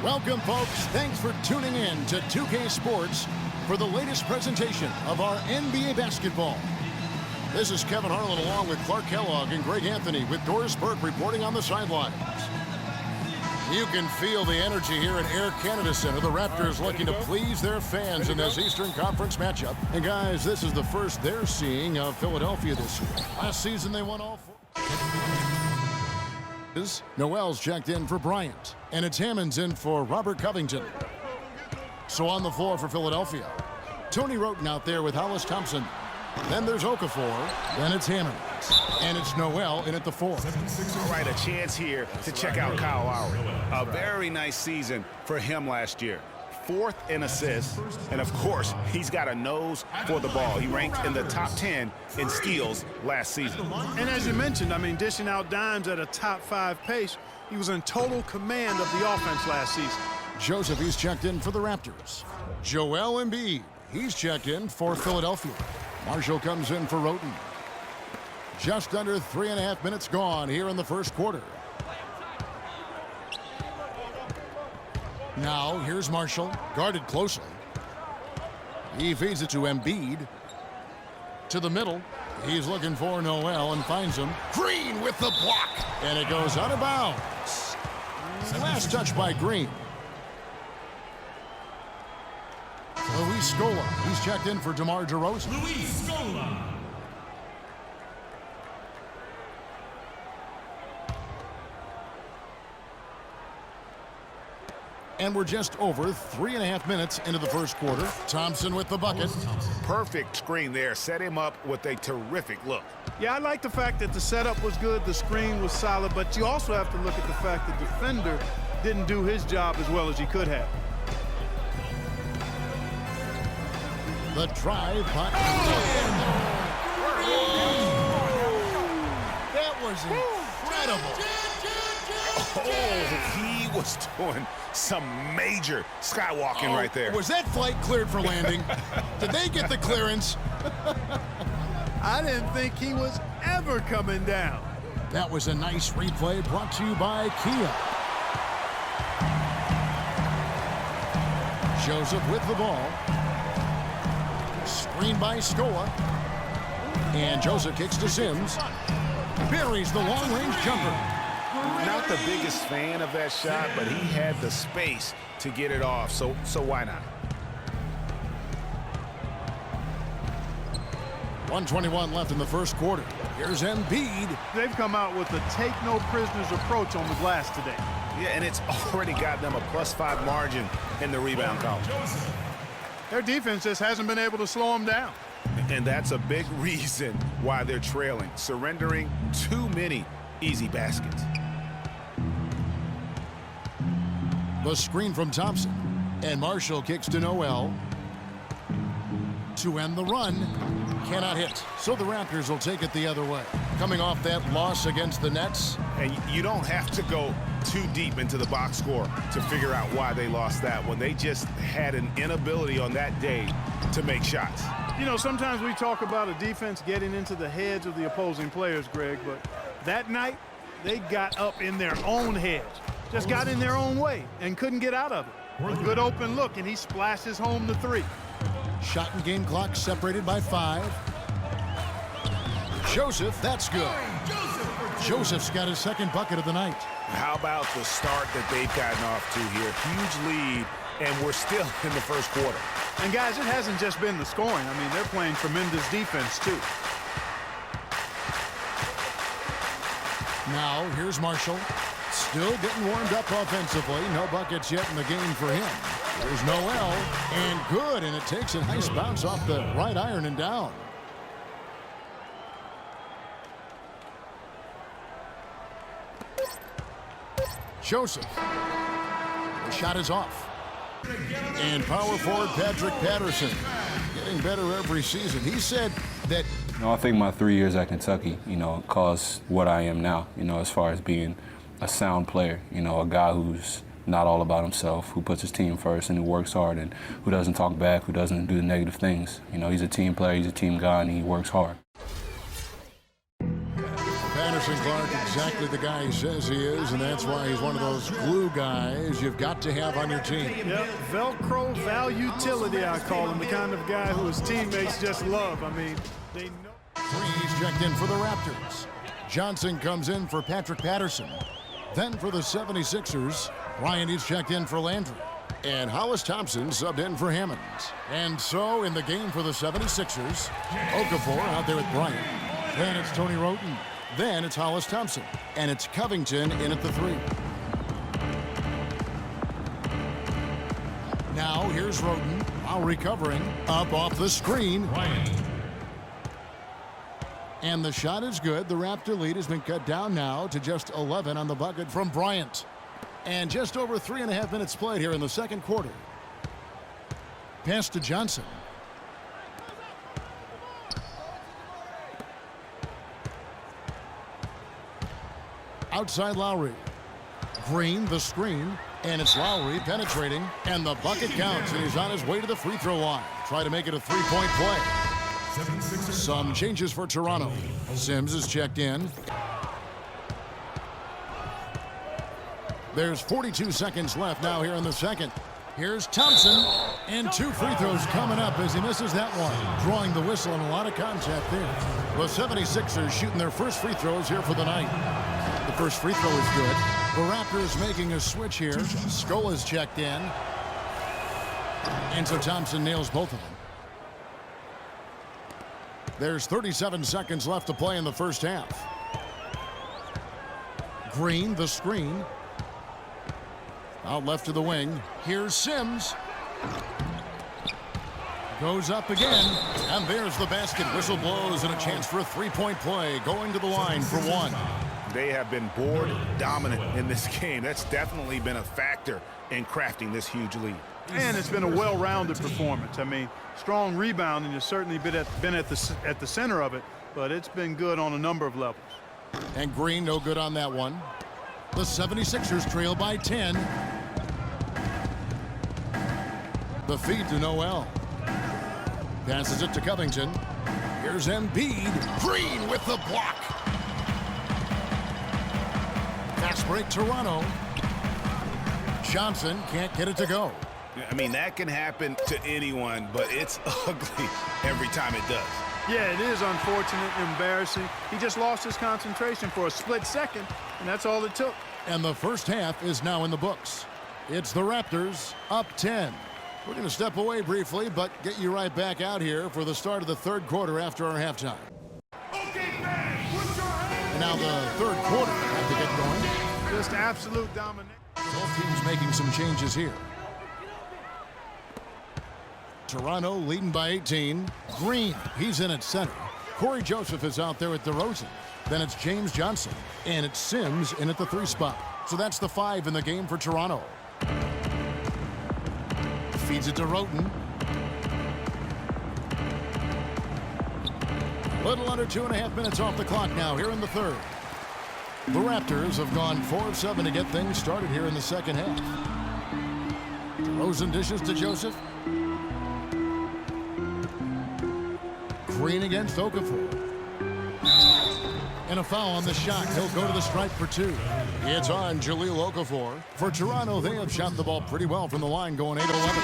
Welcome, folks. Thanks for tuning in to 2K Sports for the latest presentation of our NBA basketball. This is Kevin Harlan along with Clark Kellogg and Greg Anthony with Doris Burke reporting on the sidelines. You can feel the energy here at Air Canada Center. The Raptors looking to please their fans in this Eastern Conference matchup. And guys, this is the first they're seeing of Philadelphia this year. Last season they won all four. Noel's checked in for Bryant, and it's Hammond's in for Robert Covington. So on the floor for Philadelphia, Tony Roten out there with Hollis Thompson. Then there's Okafor, then it's Hammond, and it's Noel in at the 4. All right, a chance here to check out Kyle Lowry. A very nice season for him last year. 4th in assists, and of course, he's got a nose for the ball. He ranked in the top 10 in steals last season. And as you mentioned, I mean, dishing out dimes at a top 5 pace, he was in total command of the offense last season. Joseph, he's checked in for the Raptors. Joel Embiid, he's checked in for Philadelphia. Marshall comes in for Roten. Just under 3.5 minutes gone here in the first quarter. Now, here's Marshall, guarded closely. He feeds it to Embiid. To the middle. He's looking for Noel and finds him. Green with the block. And it goes out of bounds. Last touch by Green. Luis Scola, he's checked in for DeMar DeRozan. Luis Scola. And we're just over 3.5 minutes into the first quarter. Thompson with the bucket. Perfect screen there. Set him up with a terrific look. Yeah, I like the fact that the setup was good, the screen was solid, but you also have to look at the fact that the defender didn't do his job as well as he could have. The drive by. That was incredible. Oh, he was doing some major skywalking right there. Was that flight cleared for landing? Did they get the clearance? I didn't think he was ever coming down. That was a nice replay brought to you by Kia. Joseph with the ball. Screen by Scola. And Joseph kicks to Sims. Buries the long-range jumper. Not the biggest fan of that shot, but he had the space to get it off, so why not? 1:21 left in the first quarter. Here's Embiid. They've come out with a take-no-prisoners approach on the glass today. Yeah, and it's already got them a +5 margin in the rebound column. Their defense just hasn't been able to slow them down. And that's a big reason why they're trailing, surrendering too many easy baskets. The screen from Thompson. And Marshall kicks to Noel. To end the run. Cannot hit. So the Raptors will take it the other way. Coming off that loss against the Nets. And you don't have to go too deep into the box score to figure out why they lost that one. They just had an inability on that day to make shots. You know, sometimes we talk about a defense getting into the heads of the opposing players, Greg, but that night they got up in their own heads. Just got in their own way and couldn't get out of it. A good open look, and he splashes home the 3. Shot and game clock separated by 5. Joseph, that's good. Joseph's got his second bucket of the night. How about the start that they've gotten off to here? Huge lead, and we're still in the first quarter. And, guys, it hasn't just been the scoring. I mean, they're playing tremendous defense, too. Now, here's Marshall. Still getting warmed up offensively. No buckets yet in the game for him. There's Noel, and good, and it takes a nice bounce off the right iron and down. Joseph. The shot is off. And power forward Patrick Patterson getting better every season. He said that... I think my 3 years at Kentucky, caused what I am now, as far as being a sound player, a guy who's not all about himself, who puts his team first and who works hard and who doesn't talk back, who doesn't do the negative things. He's a team player, he's a team guy, and he works hard. Patterson, Clark, exactly the guy he says he is, and that's why he's one of those glue guys you've got to have on your team. Yep, Velcro valutility, I call him, the kind of guy who his teammates just love. I mean, they know. Freeze checked in for the Raptors. Johnson comes in for Patrick Patterson. Then for the 76ers, Bryant is checked in for Landry. And Hollis Thompson subbed in for Hammonds. And so in the game for the 76ers, Okafor out there with Bryant. Then it's Tony Roten. Then it's Hollis Thompson. And it's Covington in at the 3. Now here's Roten while recovering up off the screen. And the shot is good. The Raptor lead has been cut down now to just 11 on the bucket from Bryant. And just over 3.5 minutes played here in the second quarter. Pass to Johnson. Outside Lowry. Green, the screen. And it's Lowry penetrating. And the bucket counts. And he's on his way to the free throw line. Try to make it a three-point play. Some changes for Toronto. Sims is checked in. There's 42 seconds left now here in the second. Here's Thompson, and 2 free throws coming up as he misses that one. Drawing the whistle and a lot of contact there. The 76ers shooting their first free throws here for the night. The first free throw is good. The Raptors making a switch here. Skola's checked in. And so Thompson nails both of them. There's 37 seconds left to play in the first half. Green, the screen. Out left to the wing. Here's Sims. Goes up again. And there's the basket. Whistle blows and a chance for a three-point play. Going to the line for one. They have been board dominant in this game. That's definitely been a factor in crafting this huge lead. And it's been a well-rounded performance. I mean, strong rebounding has certainly been at the center of it, but it's been good on a number of levels. And Green no good on that one. The 76ers trail by 10. The feed to Noel. Passes it to Covington. Here's Embiid. Green with the block. Fast break Toronto. Johnson can't get it to go. I mean, that can happen to anyone, but it's ugly every time it does. Yeah, it is unfortunate and embarrassing. He just lost his concentration for a split second, and that's all it took. And the first half is now in the books. It's the Raptors up 10. We're going to step away briefly, but get you right back out here for the start of the third quarter after our halftime. And now the third quarter have to get going. Just absolute domination. Both teams making some changes here. Toronto leading by 18. Green, he's in at center. Corey Joseph is out there at DeRozan. Then it's James Johnson. And it's Sims in at the 3 spot. So that's the 5 in the game for Toronto. Feeds it to Roten. Little under 2.5 minutes off the clock now here in the third. The Raptors have gone 4 of 7 to get things started here in the second half. DeRozan dishes to Joseph. Green against Okafor. And a foul on the shot. He'll go to the stripe for 2. It's on Jahlil Okafor. For Toronto, they have shot the ball pretty well from the line, going 8 of 11.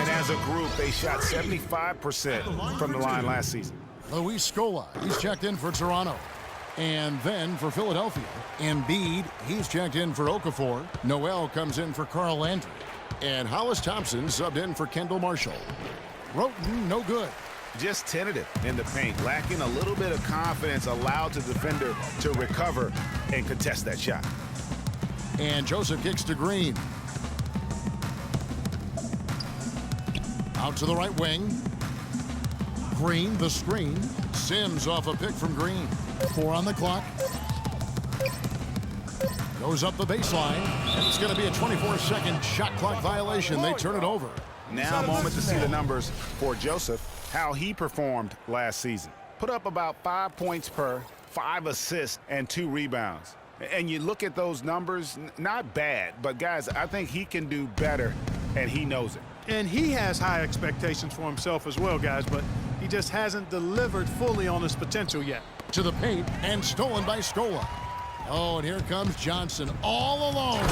And as a group, they shot 75% from the line last season. Luis Scola, he's checked in for Toronto. And then for Philadelphia, Embiid, he's checked in for Okafor. Noel comes in for Carl Landry. And Hollis Thompson subbed in for Kendall Marshall. Roten, no good. Just tentative in the paint, lacking a little bit of confidence, allowed the defender to recover and contest that shot. And Joseph kicks to Green. Out to the right wing. Green, the screen. Sims off a pick from Green. 4 on the clock. Goes up the baseline. And it's going to be a 24-second shot clock violation. They turn it over. Now a moment to see the numbers for Joseph, how he performed last season. Put up about 5 points per, 5 assists, and 2 rebounds. And you look at those numbers, not bad, but guys, I think he can do better, and he knows it. And he has high expectations for himself as well, guys, but he just hasn't delivered fully on his potential yet. To the paint and stolen by Scola. Oh, and here comes Johnson all alone.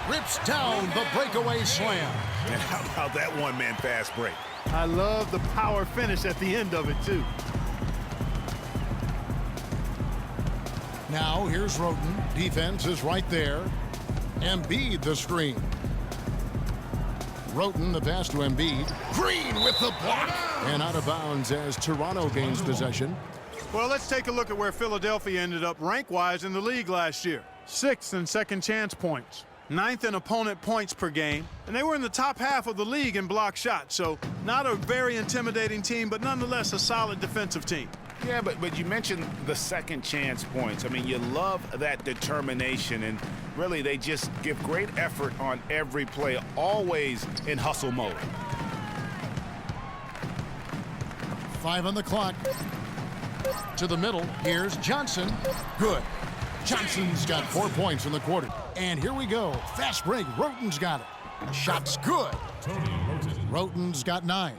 Rips down the breakaway slam. And how about that one-man fast break? I love the power finish at the end of it, too. Now, here's Roten. Defense is right there. Embiid the screen. Roten, the pass to Embiid. Green with the block. And out of bounds as Toronto gains possession. Well, let's take a look at where Philadelphia ended up rank-wise in the league last year. 6th in second chance points. 9th in opponent points per game. And they were in the top half of the league in block shots. So not a very intimidating team, but nonetheless a solid defensive team. Yeah, but you mentioned the second chance points. I mean, you love that determination, and really they just give great effort on every play, always in hustle mode. 5 on the clock. To the middle, here's Johnson. Good. Johnson's got 4 points in the quarter. And here we go. Fast break. Roten's got it. Shot's good. Roten's got 9.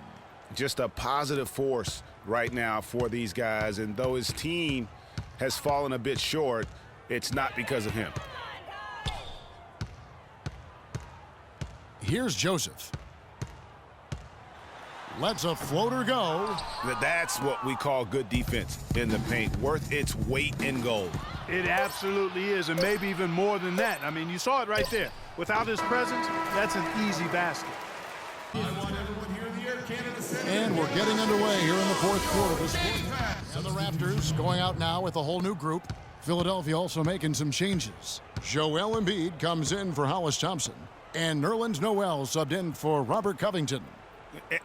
Just a positive force right now for these guys, and though his team has fallen a bit short, it's not because of him. Here's Joseph. Lets a floater go. That's what we call good defense in the paint, worth its weight in gold. It absolutely is, and maybe even more than that. I mean, you saw it right there. Without his presence, that's an easy basket. And we're getting underway here in the fourth quarter. And the Raptors going out now with a whole new group. Philadelphia also making some changes. Joel Embiid comes in for Hollis Thompson. And Nerlens Noel subbed in for Robert Covington.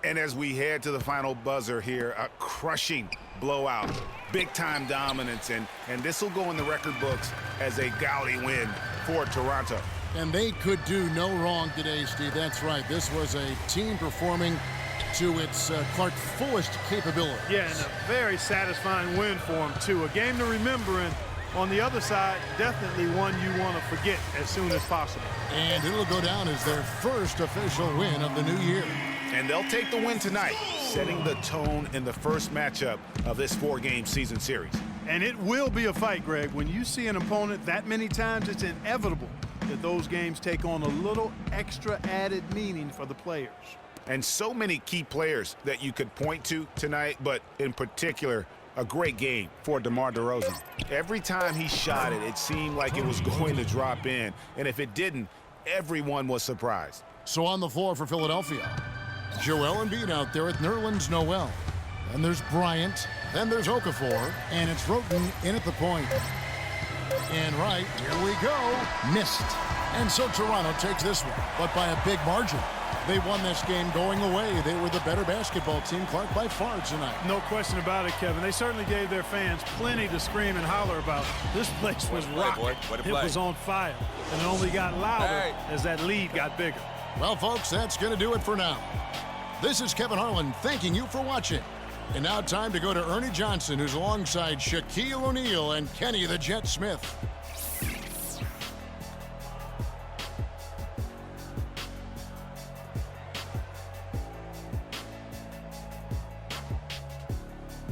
And as we head to the final buzzer here, a crushing blowout, big-time dominance, and this will go in the record books as a gaudy win for Toronto. And they could do no wrong today, Steve. That's right. This was a team performing to its Clark fullest capability. Yeah, and a very satisfying win for them, too. A game to remember, and on the other side, definitely one you want to forget as soon as possible. And it'll go down as their first official win of the new year. And they'll take the win tonight, setting the tone in the first matchup of this 4-game season series. And it will be a fight, Greg. When you see an opponent that many times, it's inevitable that those games take on a little extra added meaning for the players. And so many key players that you could point to tonight, but in particular, a great game for DeMar DeRozan. Every time he shot it, it seemed like it was going to drop in. And if it didn't, everyone was surprised. So on the floor for Philadelphia, Joel Embiid out there with Nerlens Noel. Then there's Bryant. Then there's Okafor. And it's Roten in at the point. And right, here we go. Missed. And so Toronto takes this one, but by a big margin. They won this game going away. They were the better basketball team, Clark, by far tonight. No question about it, Kevin. They certainly gave their fans plenty to scream and holler about. This place was rocking. It was on fire. And it only got louder as that lead got bigger. Well, folks, that's going to do it for now. This is Kevin Harlan thanking you for watching. And now time to go to Ernie Johnson, who's alongside Shaquille O'Neal and Kenny the Jet Smith.